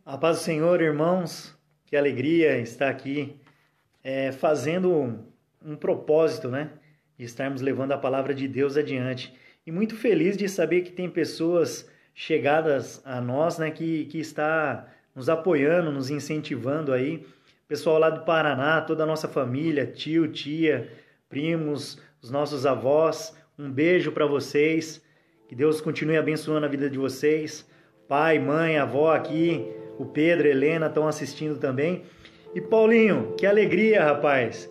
A paz do Senhor, irmãos, que alegria estar aqui fazendo um propósito, de estarmos levando a palavra de Deus adiante. E muito feliz de saber que tem pessoas chegadas a nós, que está nos apoiando, nos incentivando aí. Pessoal lá do Paraná, toda a nossa família, tio, tia, primos, os nossos avós, um beijo para vocês. Que Deus continue abençoando a vida de vocês. Pai, mãe, avó aqui, o Pedro, a Helena estão assistindo também. E Paulinho, que alegria, rapaz,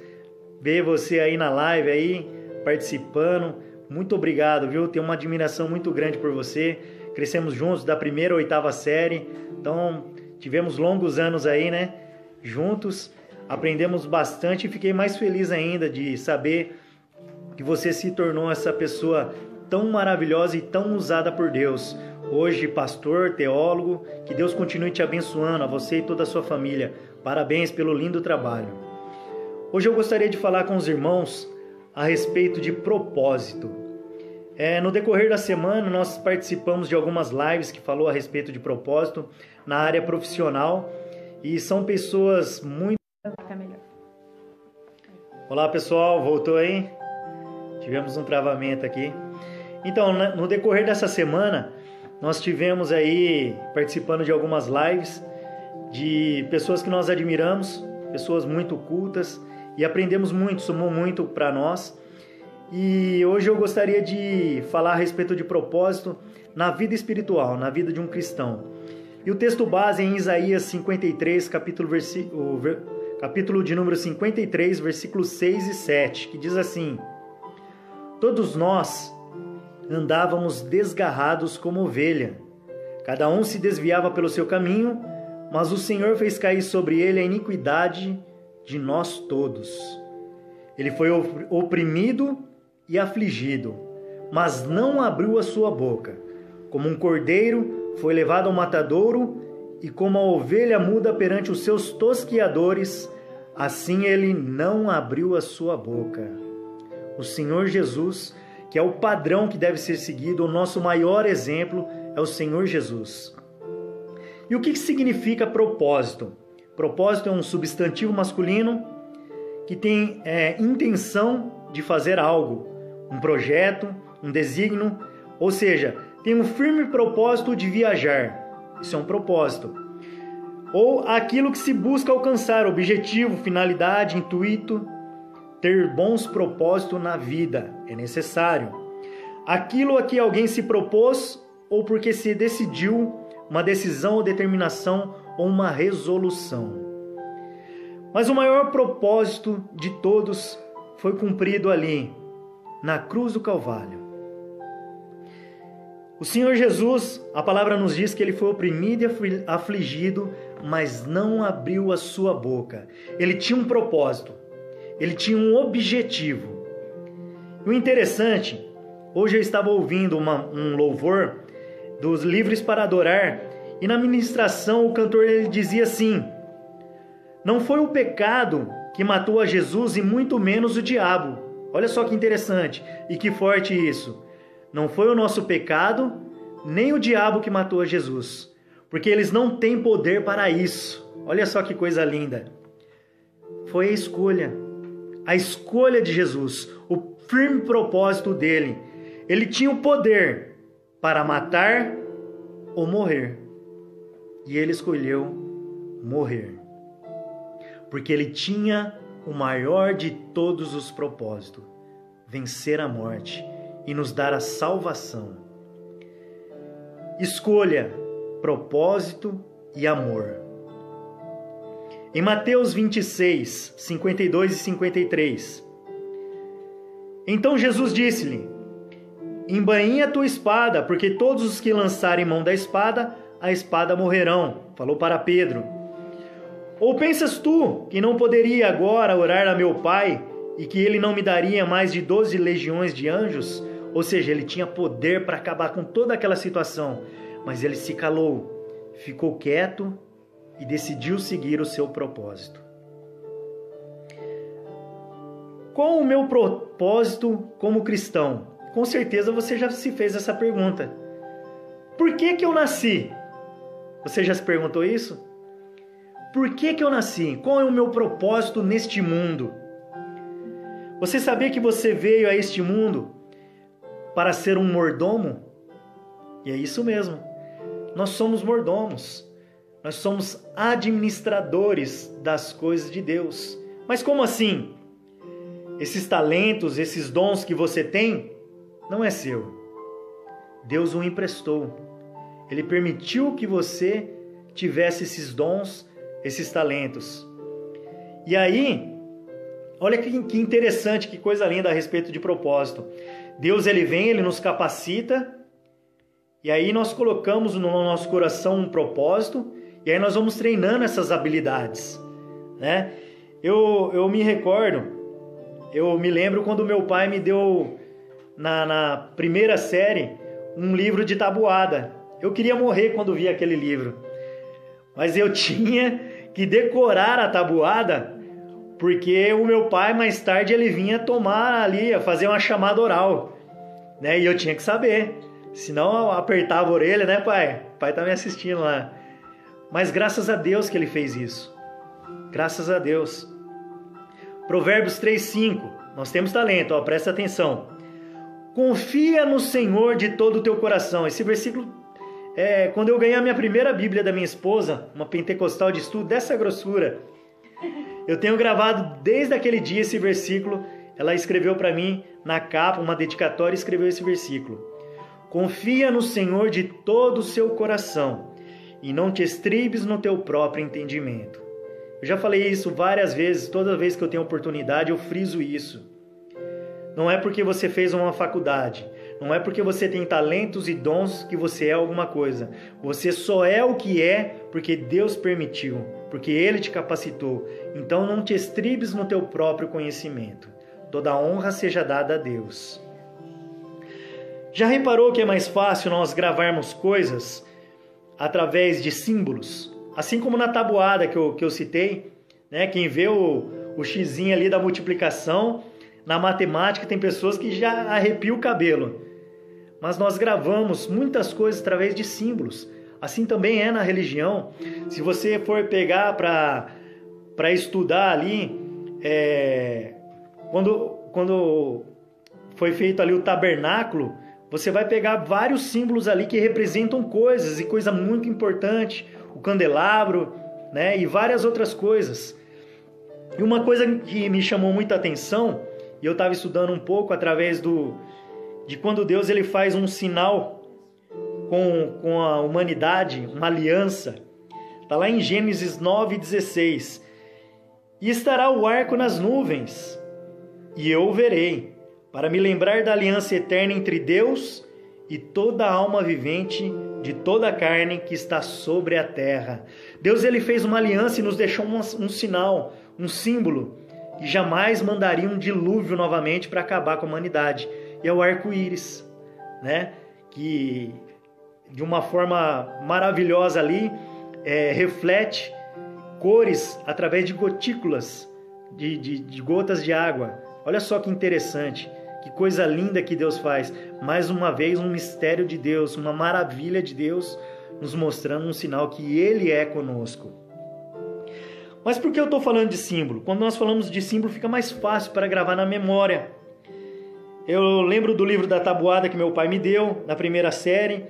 ver você aí na live, aí, participando. Muito obrigado, viu? Tenho uma admiração muito grande por você. Crescemos juntos da primeira à oitava série. Então, tivemos longos anos aí, juntos. Aprendemos bastante e fiquei mais feliz ainda de saber que você se tornou essa pessoa tão maravilhosa e tão usada por Deus. Hoje, pastor, teólogo, que Deus continue te abençoando, a você e toda a sua família. Parabéns pelo lindo trabalho. Hoje eu gostaria de falar com os irmãos a respeito de propósito. No decorrer da semana, nós participamos de algumas lives que falou a respeito de propósito na área profissional e são pessoas muito... Olá, pessoal, voltou aí? Tivemos um travamento aqui. Então, no decorrer dessa semana, nós tivemos aí participando de algumas lives de pessoas que nós admiramos, pessoas muito cultas e aprendemos muito, somou muito para nós. E hoje eu gostaria de falar a respeito de propósito na vida espiritual, na vida de um cristão. E o texto base é em Isaías 53, capítulo de número 53, versículos 6 e 7, que diz assim: Todos nós andávamos desgarrados como ovelha. Cada um se desviava pelo seu caminho, mas o Senhor fez cair sobre ele a iniquidade de nós todos. Ele foi oprimido e afligido, mas não abriu a sua boca. Como um cordeiro foi levado ao matadouro, e como a ovelha muda perante os seus tosquiadores, assim ele não abriu a sua boca. O Senhor Jesus, que é o padrão que deve ser seguido, o nosso maior exemplo é o Senhor Jesus. E o que significa propósito? Propósito é um substantivo masculino que tem intenção de fazer algo, um projeto, um desígnio, ou seja, tem um firme propósito de viajar. Isso é um propósito. Ou aquilo que se busca alcançar, objetivo, finalidade, intuito. Ter bons propósitos na vida é necessário. Aquilo a que alguém se propôs ou porque se decidiu, uma decisão ou determinação ou uma resolução. Mas o maior propósito de todos foi cumprido ali, na cruz do Calvário. O Senhor Jesus, a palavra nos diz que ele foi oprimido e afligido, mas não abriu a sua boca. Ele tinha um propósito. Ele tinha um objetivo. E o interessante, hoje eu estava ouvindo um louvor dos Livres para Adorar, e na ministração o cantor ele dizia assim: não foi o pecado que matou a Jesus e muito menos o diabo. Olha só que interessante e que forte isso. Não foi o nosso pecado nem o diabo que matou a Jesus, porque eles não têm poder para isso. Olha só que coisa linda. Foi a escolha de Jesus, o firme propósito dele. Ele tinha o poder para matar ou morrer. E ele escolheu morrer. Porque ele tinha o maior de todos os propósitos: vencer a morte e nos dar a salvação. Escolha, propósito e amor. Em Mateus 26, 52 e 53. Então Jesus disse-lhe: embainha a tua espada, porque todos os que lançarem mão da espada, a espada morrerão. Falou para Pedro. Ou pensas tu que não poderia agora orar a meu Pai e que ele não me daria mais de 12 legiões de anjos? Ou seja, ele tinha poder para acabar com toda aquela situação, mas ele se calou, ficou quieto e decidiu seguir o seu propósito. Qual o meu propósito como cristão? Com certeza você já se fez essa pergunta. Por que eu nasci? Você já se perguntou isso? Por que eu nasci? Qual é o meu propósito neste mundo? Você sabia que você veio a este mundo para ser um mordomo? E é isso mesmo. Nós somos mordomos. Nós somos administradores das coisas de Deus. Mas como assim? Esses talentos, esses dons que você tem, não é seu. Deus o emprestou. Ele permitiu que você tivesse esses dons, esses talentos. E aí, olha que interessante, que coisa linda a respeito de propósito. Deus, ele vem, ele nos capacita, e aí nós colocamos no nosso coração um propósito, e aí nós vamos treinando essas habilidades, né? Eu me recordo, eu me lembro quando meu pai me deu, na primeira série, um livro de tabuada. Eu queria morrer quando vi aquele livro, mas eu tinha que decorar a tabuada, porque o meu pai mais tarde ele vinha tomar ali, fazer uma chamada oral, né? E eu tinha que saber, senão eu apertava a orelha, né, pai? O pai tá me assistindo lá. Mas graças a Deus que ele fez isso. Graças a Deus. Provérbios 3:5. Nós temos talento, ó, presta atenção. Confia no Senhor de todo o teu coração. Esse versículo, quando eu ganhei a minha primeira Bíblia da minha esposa, uma pentecostal de estudo dessa grossura, eu tenho gravado desde aquele dia esse versículo. Ela escreveu para mim na capa, uma dedicatória, e escreveu esse versículo. Confia no Senhor de todo o seu coração e não te estribes no teu próprio entendimento. Eu já falei isso várias vezes, toda vez que eu tenho oportunidade eu friso isso. Não é porque você fez uma faculdade, não é porque você tem talentos e dons que você é alguma coisa. Você só é o que é porque Deus permitiu, porque Ele te capacitou. Então não te estribes no teu próprio conhecimento. Toda a honra seja dada a Deus. Já reparou que é mais fácil nós gravarmos coisas através de símbolos? Assim como na tabuada que eu citei, né? Quem vê o xizinho ali da multiplicação, na matemática tem pessoas que já arrepiam o cabelo. Mas nós gravamos muitas coisas através de símbolos. Assim também é na religião. Se você for pegar para estudar ali, quando foi feito ali o tabernáculo, você vai pegar vários símbolos ali que representam coisas, e coisa muito importante, o candelabro, né, e várias outras coisas. E uma coisa que me chamou muita atenção, e eu estava estudando um pouco através de quando Deus ele faz um sinal com a humanidade, uma aliança. Está lá em Gênesis 9:16. E estará o arco nas nuvens, e eu o verei, para me lembrar da aliança eterna entre Deus e toda a alma vivente de toda a carne que está sobre a terra. Deus ele fez uma aliança e nos deixou um sinal, um símbolo, que jamais mandaria um dilúvio novamente para acabar com a humanidade. E é o arco-íris, né? Que de uma forma maravilhosa ali reflete cores através de gotículas, de gotas de água. Olha só que interessante, que coisa linda que Deus faz. Mais uma vez um mistério de Deus, uma maravilha de Deus, nos mostrando um sinal que Ele é conosco. Mas por que eu estou falando de símbolo? Quando nós falamos de símbolo fica mais fácil para gravar na memória. Eu lembro do livro da tabuada que meu pai me deu, na primeira série.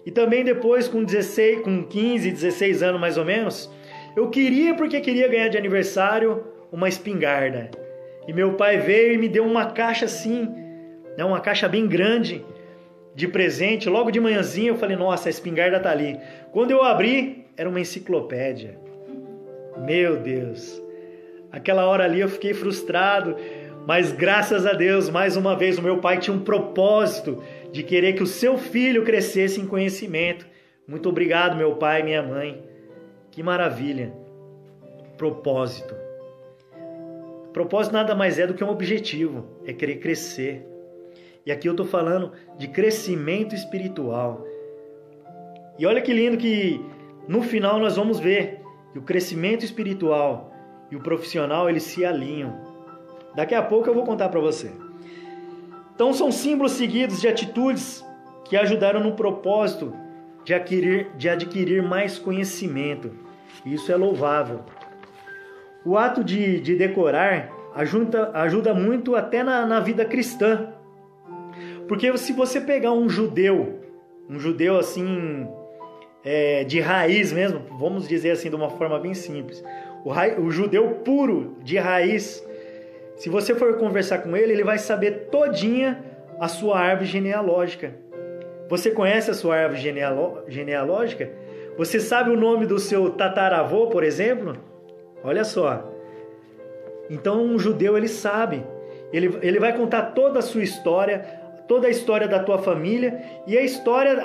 E também depois, com 15, 16 anos mais ou menos, eu queria ganhar de aniversário uma espingarda. E meu pai veio e me deu uma caixa assim, né, uma caixa bem grande de presente. Logo de manhãzinha eu falei, nossa, a espingarda tá ali. Quando eu abri, era uma enciclopédia. Meu Deus, aquela hora ali eu fiquei frustrado, mas graças a Deus, mais uma vez, o meu pai tinha um propósito de querer que o seu filho crescesse em conhecimento. Muito obrigado, meu pai e minha mãe. Que maravilha. Propósito. Propósito nada mais é do que um objetivo, é querer crescer. E aqui eu estou falando de crescimento espiritual. E olha que lindo que no final nós vamos ver que o crescimento espiritual e o profissional eles se alinham. Daqui a pouco eu vou contar para você. Então são símbolos seguidos de atitudes que ajudaram no propósito de adquirir mais conhecimento. Isso é louvável. O ato de decorar ajuda muito até na vida cristã. Porque se você pegar um judeu assim, de raiz mesmo, vamos dizer assim de uma forma bem simples, o judeu puro, de raiz, se você for conversar com ele, ele vai saber todinha a sua árvore genealógica. Você conhece a sua árvore genealógica? Você sabe o nome do seu tataravô, por exemplo? Olha só. Então um judeu, ele sabe. Ele vai contar toda a sua história, toda a história da tua família e a história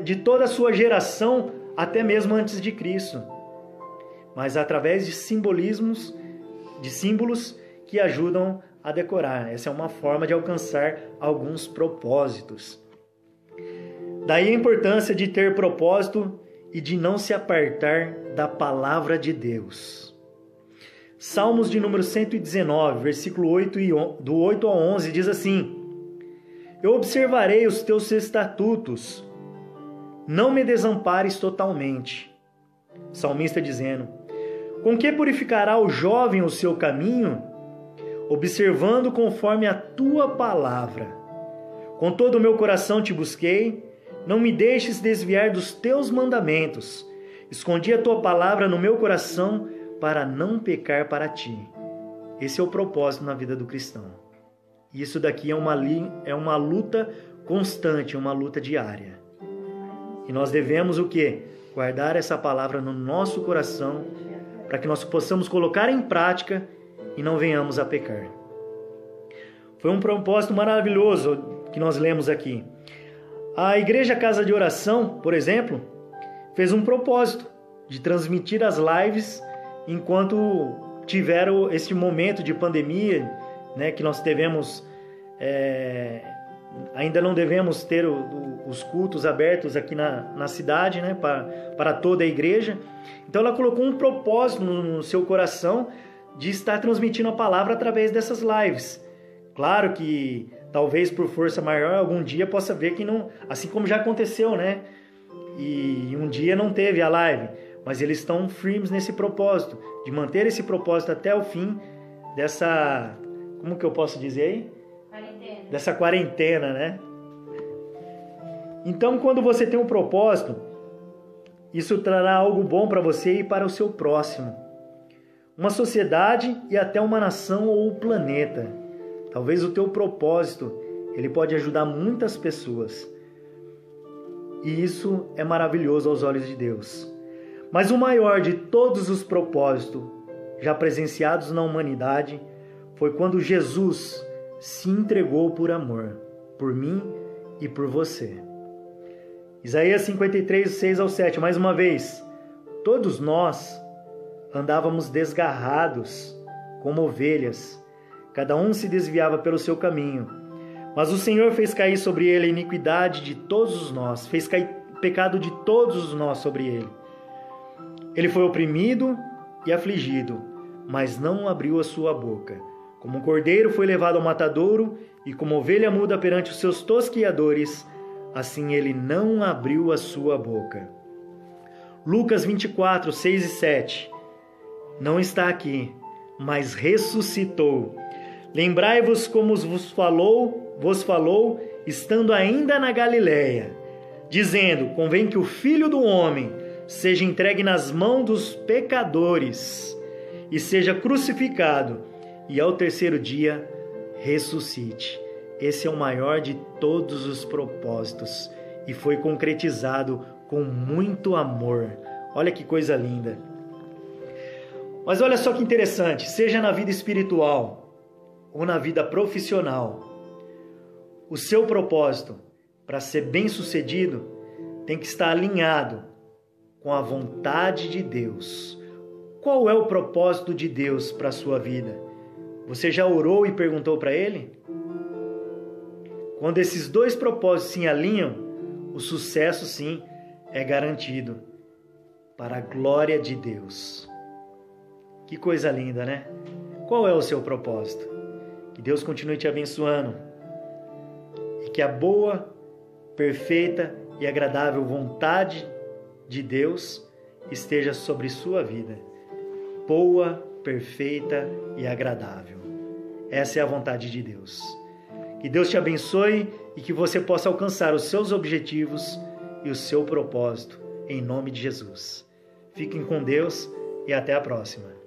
de toda a sua geração, até mesmo antes de Cristo. Mas através de símbolos que ajudam a decorar. Essa é uma forma de alcançar alguns propósitos. Daí a importância de ter propósito e de não se apartar da palavra de Deus. Salmos de número 119, versículo 8 do 8 ao 11, diz assim: Eu observarei os teus estatutos, não me desampares totalmente. Salmista dizendo: Com que purificará o jovem o seu caminho? Observando conforme a tua palavra. Com todo o meu coração te busquei, não me deixes desviar dos teus mandamentos. Escondi a tua palavra no meu coração para não pecar para ti. Esse é o propósito na vida do cristão. Isso daqui é uma luta constante, uma luta diária. E nós devemos o quê? Guardar essa palavra no nosso coração para que nós possamos colocar em prática e não venhamos a pecar. Foi um propósito maravilhoso que nós lemos aqui. A Igreja Casa de Oração, por exemplo, fez um propósito de transmitir as lives enquanto tiveram esse momento de pandemia, né, que nós devemos, ainda não devemos ter os cultos abertos aqui na cidade, né, para toda a igreja. Então ela colocou um propósito no seu coração de estar transmitindo a palavra através dessas lives. Claro que talvez por força maior algum dia possa ver que não, assim como já aconteceu, né? E um dia não teve a live, mas eles estão firmes nesse propósito, de manter esse propósito até o fim dessa, como que eu posso dizer aí? Quarentena. Dessa quarentena, né? Então, quando você tem um propósito, isso trará algo bom para você e para o seu próximo. Uma sociedade e até uma nação ou o planeta. Talvez o teu propósito, ele pode ajudar muitas pessoas. E isso é maravilhoso aos olhos de Deus. Mas o maior de todos os propósitos já presenciados na humanidade foi quando Jesus se entregou por amor, por mim e por você. Isaías 53, 6 ao 7, mais uma vez. Todos nós andávamos desgarrados como ovelhas, cada um se desviava pelo seu caminho. Mas o Senhor fez cair sobre ele a iniquidade de todos nós, fez cair o pecado de todos nós sobre ele. Ele foi oprimido e afligido, mas não abriu a sua boca. Como um cordeiro foi levado ao matadouro, e como ovelha muda perante os seus tosquiadores, assim ele não abriu a sua boca. Lucas 24, 6 e 7. Não está aqui, mas ressuscitou. Lembrai-vos como vos falou, estando ainda na Galiléia, dizendo: convém que o Filho do Homem seja entregue nas mãos dos pecadores e seja crucificado, e ao terceiro dia ressuscite. Esse é o maior de todos os propósitos e foi concretizado com muito amor. Olha que coisa linda. Mas olha só que interessante, seja na vida espiritual ou na vida profissional, o seu propósito, para ser bem-sucedido, tem que estar alinhado com a vontade de Deus. Qual é o propósito de Deus para a sua vida? Você já orou e perguntou para Ele? Quando esses dois propósitos se alinham, o sucesso, sim, é garantido para a glória de Deus. Que coisa linda, né? Qual é o seu propósito? Que Deus continue te abençoando e que a boa, perfeita e agradável vontade de Deus esteja sobre sua vida. Boa, perfeita e agradável. Essa é a vontade de Deus. Que Deus te abençoe e que você possa alcançar os seus objetivos e o seu propósito, em nome de Jesus. Fiquem com Deus e até a próxima.